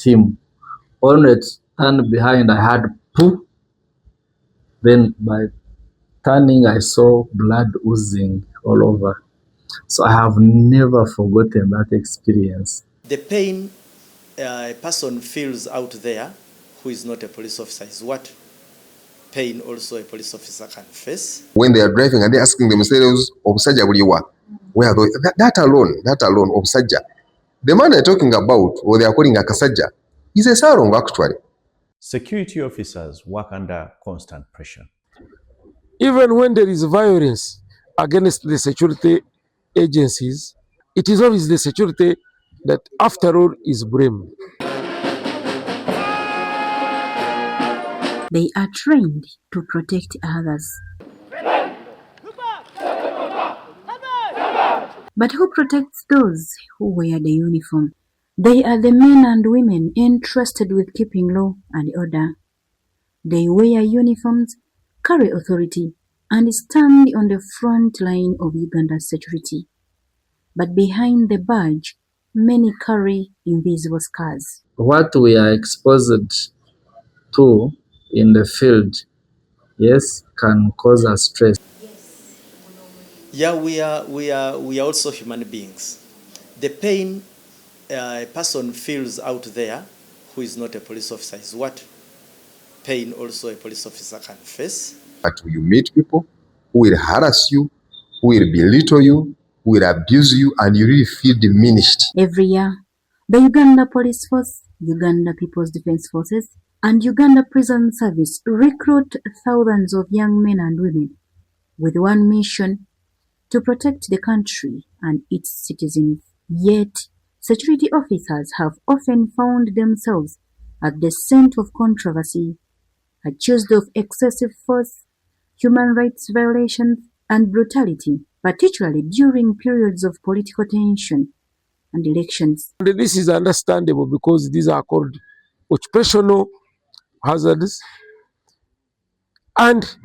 him. On it, turned behind, I had poo. Then by turning, I saw blood oozing all over. So I have never forgotten that experience. The pain a person feels out there who is not a police officer is what pain also a police officer can face. When they are driving and they're asking themselves, Obsaja, where are those? That alone, Obsaja. The man they're talking about, or they are calling a Kasaja, is a sarong actually. Security officers work under constant pressure. Even when there is violence against the security agencies, it is always the security that, after all, is blamed. They are trained to protect others. But who protects those who wear the uniform? They are the men and women entrusted with keeping law and order. They wear uniforms, carry authority, and stand on the front line of Uganda's security. But behind the badge, many carry invisible scars. What we are exposed to in the field, yes, can cause us stress. Yeah, we are also human beings. The pain a person feels out there who is not a police officer is what pain also a police officer can face. But you meet people who will harass you, who will belittle you, who will abuse you, and you really feel diminished. Every year, the Uganda Police Force, Uganda People's Defense Forces, and Uganda Prison Service recruit thousands of young men and women with one mission: to protect the country and its citizens. Yet, security officers have often found themselves at the center of controversy, accused of excessive force, human rights violations, and brutality, particularly during periods of political tension and elections. This is understandable because these are called occupational hazards. And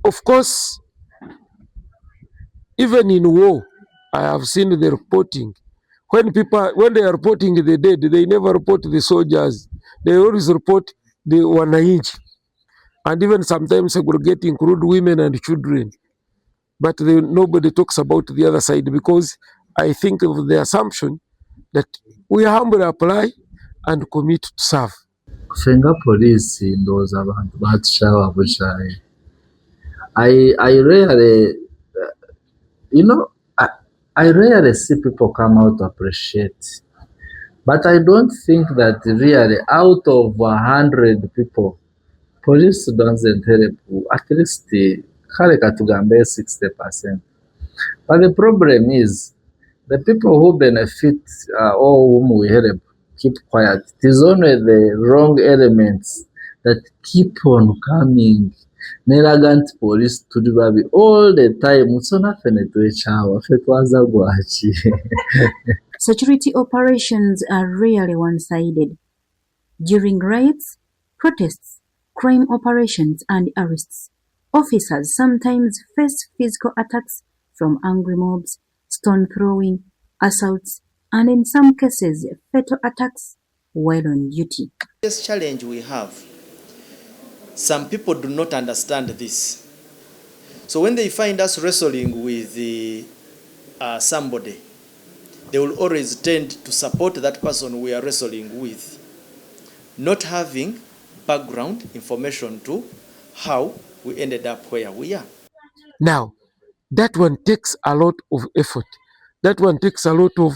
of course, even in war, I have seen the reporting. When they are reporting the dead, they never report the soldiers. They always report the wananchi, and even sometimes segregate include women and children. But nobody talks about the other side because I think of the assumption that we humbly apply and commit to serve. Fenga police ndoza abantu batushawa bushai. I rarely, I rarely see people come out to appreciate. But I don't think that really out of 100 people, police doesn't help at least kale katugambe 60%. But the problem is the people who benefit or whom we help keep quiet. It is only the wrong elements that keep on coming. Neragant police to the baby all the time. Musona fenetwe chawa fetwaza gwachi. Security operations are rarely one-sided. During riots, protests, crime operations, and arrests, officers sometimes face physical attacks from angry mobs, stone throwing, assaults, and in some cases, fatal attacks while on duty. This challenge we have, some people do not understand this. So when they find us wrestling with somebody, they will always tend to support that person we are wrestling with, not having background information to how we ended up where we are. Now, that one takes a lot of effort. That one takes a lot of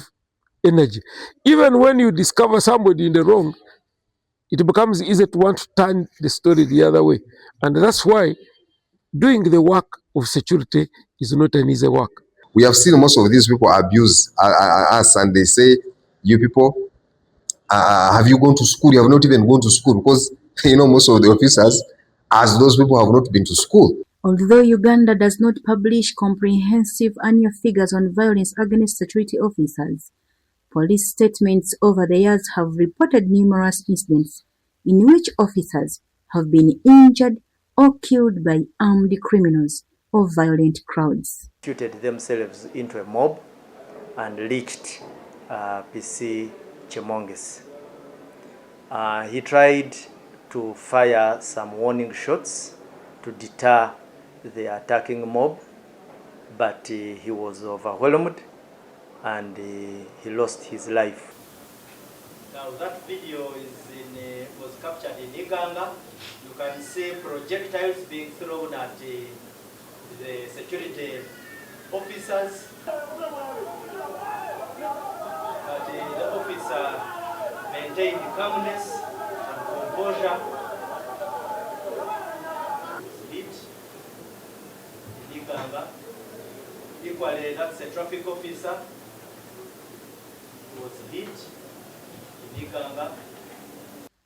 energy. Even when you discover somebody in the wrong, it becomes easy to want to turn the story the other way. And that's why doing the work of security is not an easy work. We have seen most of these people abuse us, and they say, you people, have you gone to school? You have not even gone to school, because most of the officers, as those people, have not been to school. Although Uganda does not publish comprehensive annual figures on violence against security officers, police statements over the years have reported numerous incidents in which officers have been injured or killed by armed criminals or violent crowds. Shooted themselves into a mob and reached PC Chemonges. He tried to fire some warning shots to deter the attacking mob, but he was overwhelmed and he lost his life. Now that video was captured in Iganga. You can see projectiles being thrown at the security officers. But the officer maintained calmness and composure. Hit in Iganga. Equally, that's a traffic officer who was hit in Iganga.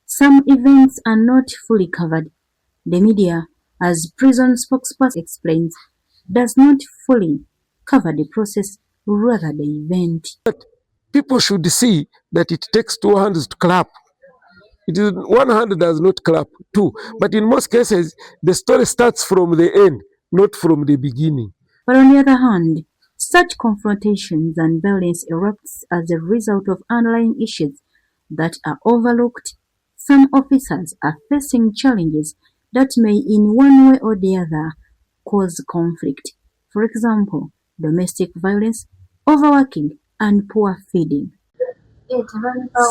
Some events are not fully covered. The media, as prison spokesperson explains, does not fully cover the process, rather the event. People should see that it takes two hands to clap. It is one hand does not clap, two. But in most cases, the story starts from the end, not from the beginning. But on the other hand, such confrontations and violence erupts as a result of underlying issues that are overlooked. Some officers are facing challenges that may in one way or the other cause conflict. For example, domestic violence, overworking, and poor feeding.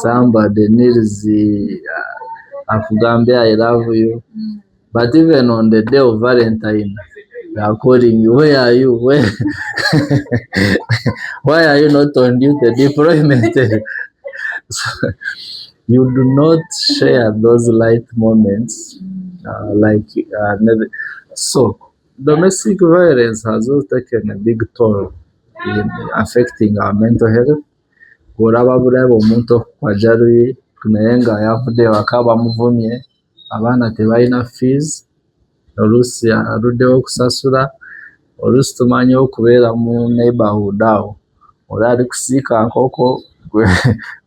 Somebody needs Afugambia, I love you. But even on the day of Valentine, they are calling you. Where are you? Where? Why are you not on duty? Deployment. So, you do not share those light moments so domestic violence has also taken a big toll in affecting our mental health. Kuraba bureba omuntu okukwajaruye naye nga yavudde ewaka bamuvumye, abaana tebalina fees, oluusi aluddewo okusasula, oluusi tumanyi okubeera mu neighborhood awo oli ali kusiika nkoko gwe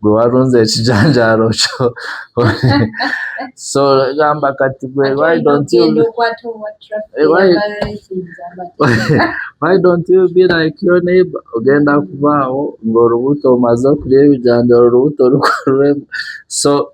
walunze ekijanjaalo kyo. So gamba kati gwe why don't you be like your neighbor? Ogenda kuvaawo ng'olubuto omaze okulya ebijanjaalo olubuto lukolwemu. So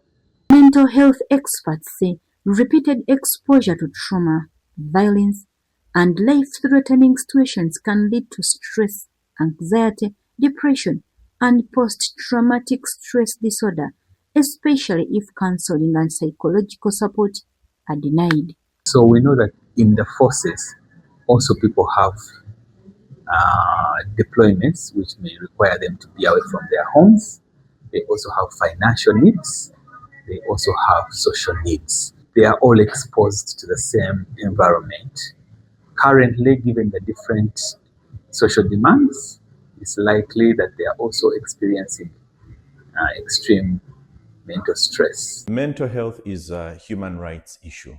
mental health experts say repeated exposure to trauma, violence, and life-threatening situations can lead to stress, anxiety, depression, and post-traumatic stress disorder, especially if counseling and psychological support are denied. So we know that in the forces, also people have deployments which may require them to be away from their homes. They also have financial needs. They also have social needs. They are all exposed to the same environment. Currently, given the different social demands, it's likely that they are also experiencing extreme mental stress. Mental health is a human rights issue.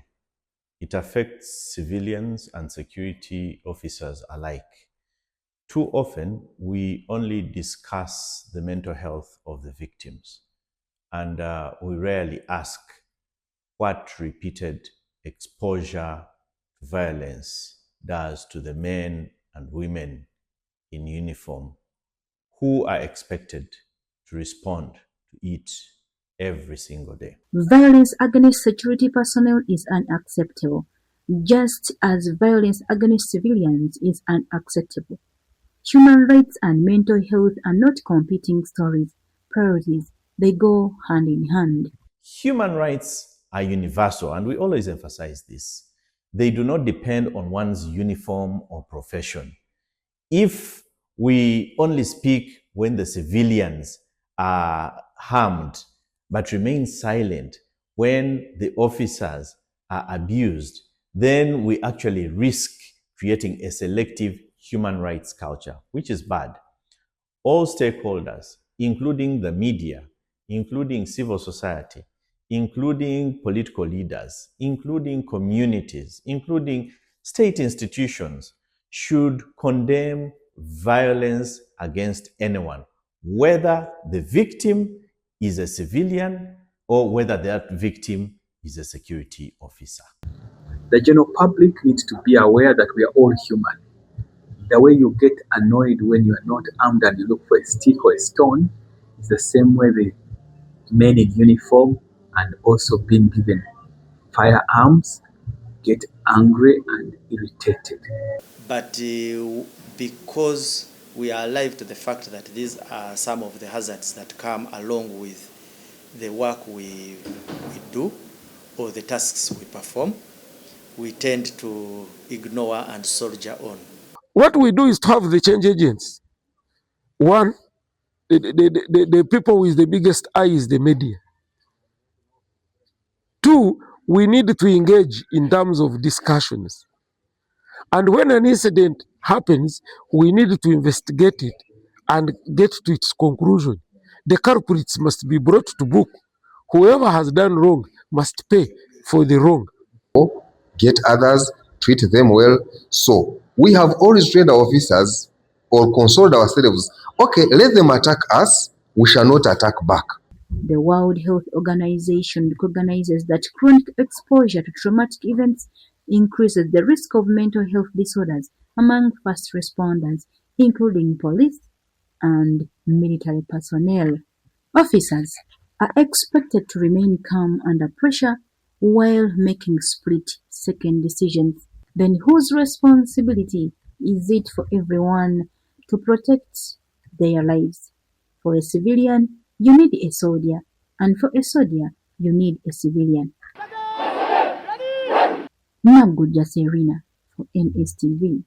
It affects civilians and security officers alike. Too often, we only discuss the mental health of the victims, and we rarely ask what repeated exposure to violence does to the men and women in uniform who are expected to respond to it every single day. Violence against security personnel is unacceptable, just as violence against civilians is unacceptable. Human rights and mental health are not competing priorities. They go hand in hand. Human rights are universal, and we always emphasize this. They do not depend on one's uniform or profession. If we only speak when the civilians are harmed, but remain silent when the officers are abused, then we actually risk creating a selective human rights culture, which is bad. All stakeholders, including the media, including civil society, including political leaders, including communities, including state institutions, should condemn violence against anyone, whether the victim is a civilian or whether that victim is a security officer. The general public needs to be aware that we are all human. The way you get annoyed when you are not armed and you look for a stick or a stone is the same way the men in uniform and also being given firearms get angry and irritated. But because we are alive to the fact that these are some of the hazards that come along with the work we do or the tasks we perform, we tend to ignore and soldier on. What we do is to have the change agents. One, the people with the biggest eye is the media. Two, we need to engage in terms of discussions. And when an incident happens, we need to investigate it and get to its conclusion. The culprits must be brought to book. Whoever has done wrong must pay for the wrong. Get others, treat them well. So we have always trained our officers or consoled ourselves, okay, let them attack us, we shall not attack back. The World Health Organization recognizes that chronic exposure to traumatic events increases the risk of mental health disorders among first responders, including police and military personnel. Officers are expected to remain calm under pressure while making split-second decisions. Then whose responsibility is it for everyone to protect their lives? For a civilian, you need a soldier, and for a soldier, you need a civilian. Nagujja Serena for NSTV.